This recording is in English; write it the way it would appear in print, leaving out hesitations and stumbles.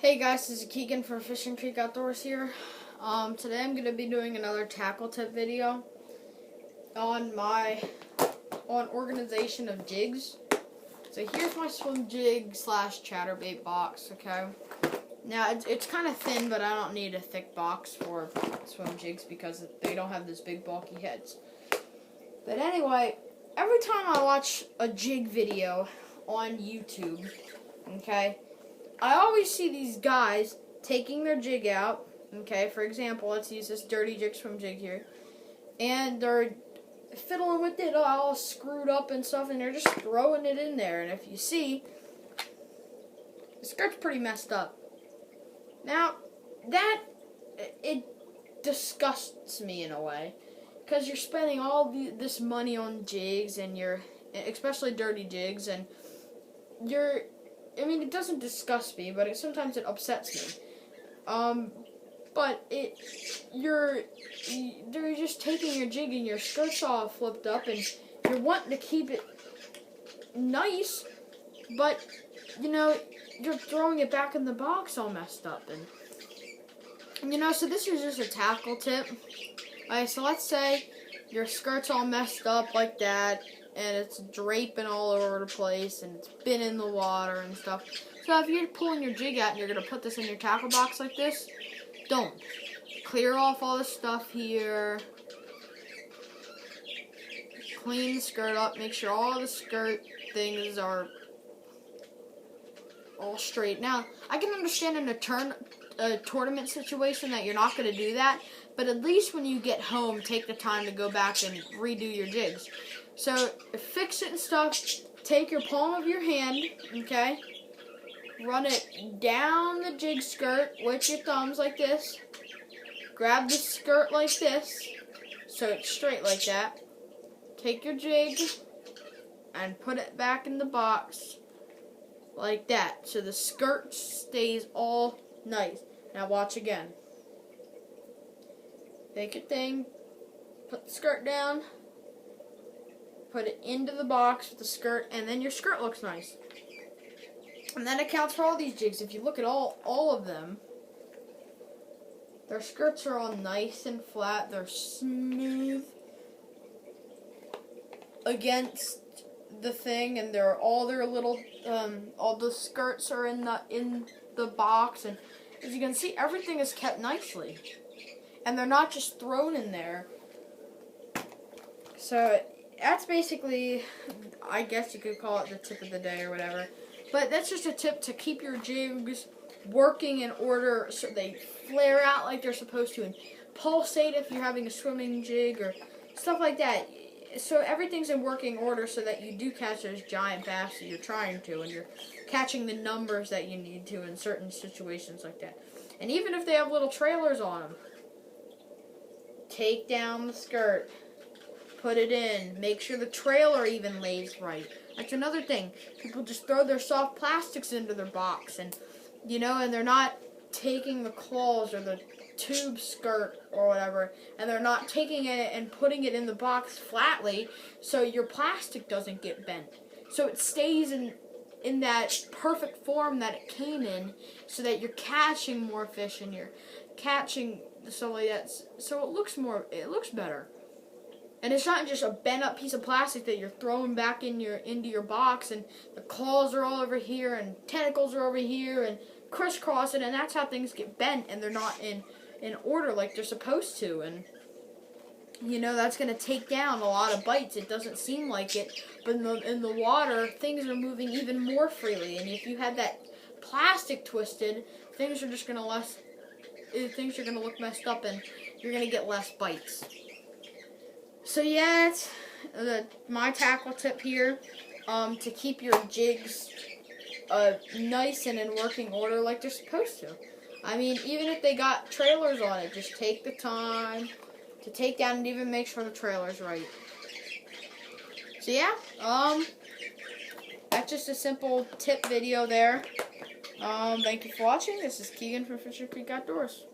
Hey guys, this is Keegan from Fishing Creek Outdoors here. Today I'm going to be doing another tackle tip video on organization of jigs. So here's my swim jig slash chatterbait box, okay? Now it's kind of thin, but I don't need a thick box for swim jigs because they don't have this big bulky heads. But anyway, every time I watch a jig video on YouTube, okay, I always see these guys taking their jig out, okay, for example, let's use this dirty jig swim jig here, and they're fiddling with it all screwed up and stuff, and they're just throwing it in there, and if you see, the skirt's pretty messed up. Now, it disgusts me in a way, because you're spending all this money on jigs, and especially dirty jigs, and I mean, it doesn't disgust me, but sometimes it upsets me. But you're just taking your jig and your skirt's all flipped up, and you're wanting to keep it nice, but you're throwing it back in the box all messed up, and so this is just a tackle tip. Alright, so let's say your skirt's all messed up like that, and it's draping all over the place, and it's been in the water and stuff. So if you're pulling your jig out and you're going to put this in your tackle box like this, don't. Clear off all the stuff here. Clean the skirt up. Make sure all the skirt things are all straight. Now, I can understand in a tournament situation that you're not going to do that, but at least when you get home, take the time to go back and redo your jigs. So, fix it and stuff. Take your palm of your hand, okay? Run it down the jig skirt with your thumbs like this. Grab the skirt like this, so it's straight like that. Take your jig and put it back in the box like that, so the skirt stays all nice. Now watch again. Take your thing, put the skirt down, put it into the box with the skirt, and then your skirt looks nice. And that accounts for all these jigs. If you look at all of them, their skirts are all nice and flat. They're smooth against the thing, and all their little all the skirts are in the box, and as you can see, everything is kept nicely, and they're not just thrown in there. So that's basically, I guess you could call it the tip of the day or whatever. But that's just a tip to keep your jigs working in order so they flare out like they're supposed to, and pulsate if you're having a swimming jig or stuff like that. So everything's in working order so that you do catch those giant bass that you're trying to, and you're catching the numbers that you need to in certain situations like that. And even if they have little trailers on them, take down the skirt. Put it in. Make sure the trailer even lays right. That's another thing. People just throw their soft plastics into their box, and and they're not taking the claws or the tube skirt or whatever, and they're not taking it and putting it in the box flatly, so your plastic doesn't get bent. So it stays in that perfect form that it came in, so that you're catching more fish and you're catching stuff like that. So it looks better. And it's not just a bent up piece of plastic that you're throwing back into your box, and the claws are all over here and tentacles are over here and crisscrossing, and that's how things get bent, and they're not in order like they're supposed to. And that's going to take down a lot of bites. It doesn't seem like it, but in the water, things are moving even more freely. And if you had that plastic twisted, things are going to look messed up, and you're going to get less bites. So yeah, it's my tackle tip here, to keep your jigs nice and in working order like they're supposed to. I mean, even if they got trailers on it, just take the time to take down and even make sure the trailer's right. So yeah, that's just a simple tip video there. Thank you for watching. This is Keegan from Fishing Creek Outdoors.